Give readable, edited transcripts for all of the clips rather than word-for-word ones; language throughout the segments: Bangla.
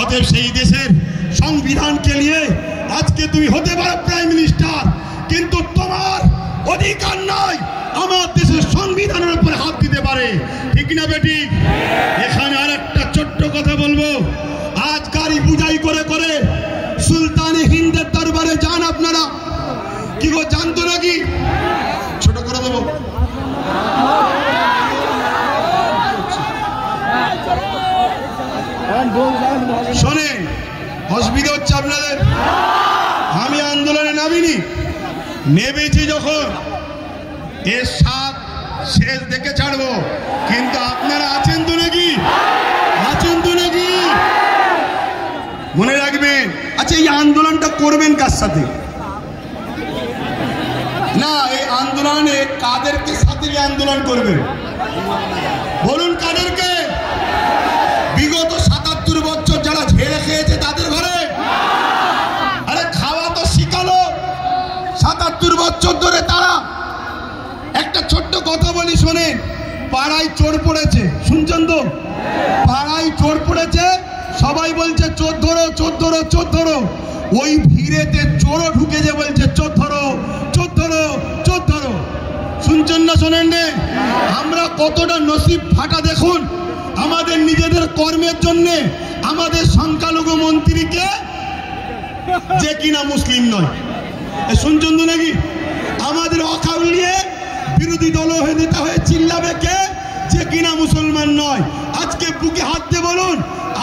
অতএব সেই দেশের সংবিধানকে নিয়ে আজকে তুমি হতে পারো প্রাইম মিনিস্টার, কিন্তু তোমার অধিকার নয় আমার দেশের সংবিধানের উপরে হাত দিতে পারে। ঠিক না বেটি? এখানে আর একটা ছোট্ট কথা বলবো। আজ গাড়ি বুঝাই করে করে সুলতানি হিন্দের দরবারে যান আপনারা। কি গো, জানতো নাকি? ছোট করে দেবো। শোনেন, অসুবিধা হচ্ছে আপনাদের? আমি আন্দোলনে নামিনি, নেমেছি যখন এর সাত শেষ দেখে ছাড়বো, কিন্তু আপনারা আছেন তো নাকি? আছেন তো নাকি? মনে রাখবেন। আচ্ছা, এই আন্দোলনটা করবেন কার সাথে? না, এই আন্দোলনে কাদেরকে সাথে আন্দোলন করবেন বলুন? কাদেরকে? বিগত ৭৭ বছর যারা ঝেড়ে খেয়েছে তাদের ঘরে? আরে খাওয়া তো শিখালো ৭৭ বছর ধরে তারা। একটা ছোট্ট কথা বলি শোনেন, পাড়ায় চোর পড়েছে, শুনছেন তো? পাড়ায় চোর পড়েছে, সবাই বলছে চোর ধরো, চোর ধরো, চোর ধরো। ওই ভিড়েতে চোরও ঢুকেছে, বলছে চোর ধরো, চোর ধরো, চোর ধরো। শুনছেন না শোনেন রে? আমরা কতটা নসিব ফাটা দেখুন। আমাদের নিজেদের কর্মের জন্য আমাদের সংখ্যালঘু মন্ত্রীকে, যে কিনা মুসলিম নয়, শুনছেন তো নাকি? আমাদের অকাল নিয়ে বিরোধী দল হয়ে নেতা হয়ে চিল্লাবে কে? যে কিনা মুসলমান নয়। আজকে বুকে হাত দিয়ে বলুন,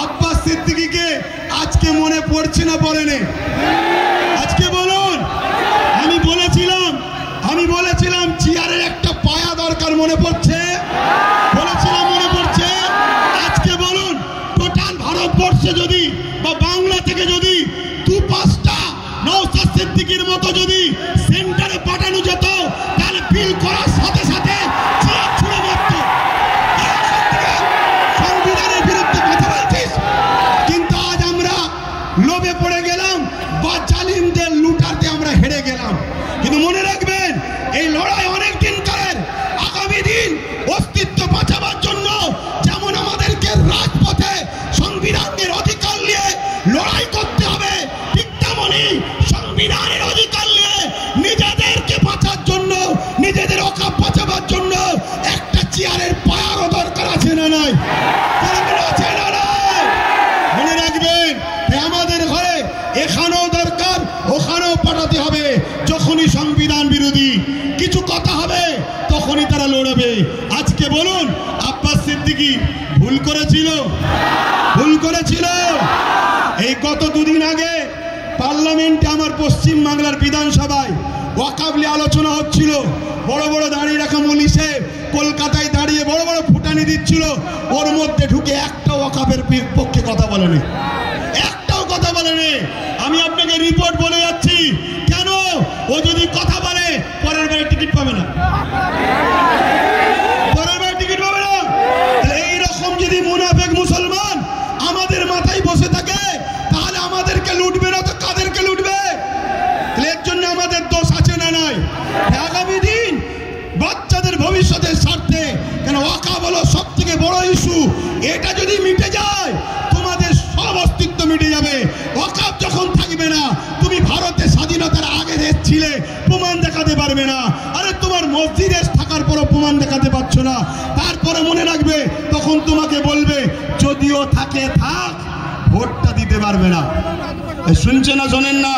আব্বাস সিদ্দিকীকে আজকে মনে পড়ছে না পড়েনি? আজকে বলুন। আমি বলেছিলাম চেয়ারের একটা পায়া দরকার, মনে পড়ছে? বলেছিলাম মনে পড়ছে? আজকে বলুন, টোটাল ভারতবর্ষে যদি বা বাংলা থেকে যদি ২-৫টা নওশাদ সিদ্দিকীর মতো যদি সেন্টারে পাঠানো যেত, তাহলে বিল করার সাথে সাথে ছুড়ে মারত। সংবিধানের বিরুদ্ধে কথা বলছিস, কিন্তু আজ আমরা লোভে পড়ে গেলাম বা জালিমদের লুটাতে আমরা হেরে গেলাম। কিন্তু মনে রাখবেন, এই লড়াই অনেক দিন কালের। আগামী দিন অস্তিত্ব বাঁচাবার জন্য যেমন আমাদেরকে রাজপথে সংবিধানের অধিকার নিয়ে লড়াই করতে হবে, ঠিক তেমনি সংবিধানের অধিকার নিয়ে নিজেদেরকে বাঁচার জন্য, নিজেদের অকাপ বাঁচাবার জন্য একটা চেয়ারের পায়ারও দরকার আছে না নাই? আছে না নাই? মনে রাখবেন, আমাদের ঘরে এখানেও দরকার, ওখানেও পাঠাতে হবে। যখনই সংবিধান বিরোধী কিছু কথা হবে, তখনই তারা লড়বে। আজকে বলুন, আব্বাস সিদ্দিকী ভুল করেছিল? ভুল করেছিল? এই গত 2 দিন আগে পার্লামেন্টে, আমার পশ্চিম বাংলার বিধানসভায় ওয়াকফ নিয়ে আলোচনা হচ্ছিল। বড় বড় দাঁড়িয়ে রাখা মনীষে কলকাতায় দাঁড়িয়ে বড় বড় ফুটানি দিচ্ছিল, ওর মধ্যে ঢুকে একটা ওয়াকফের পক্ষে কথা বলেনি, একটাও কথা বলেনি। আমি আপনাকে রিপোর্ট বলে যাচ্ছি। কেন? ও যদি কথা বলে পরের বারে টিকিট পাবে না, পরের বারে টিকিট পাবে না। এইরকম যদি মুনাফেক মুসলমান আমাদের মাথায় বসে থাকে, তাহলে আমাদেরকে লুটবে না তো কাদেরকে লুটবে? এর জন্য আমাদের দোষ আছে না নাই? আগামী দিন বাচ্চাদের ভবিষ্যতের স্বার্থে, কেন ওয়াকফ হলো সব থেকে বড় ইস্যু, এটা যদি মিটে যায় তোমাদের সব অস্তিত্ব মিটে যাবে। ওয়াকফ যখন থাকবে না, তুমি ভারতে স্বাধীনতার আগে ছিলে, প্রমাণ দেখাতে পারবে না। আরে তোমার মসজিদে থাকার পরও প্রমাণ দেখাতে পারছো না। তারপরে মনে রাখবে, তখন তোমাকে বলবে যদিও থাকে থাক, ভোটটা দিতে পারবে না। শুনছে না শোনেন না?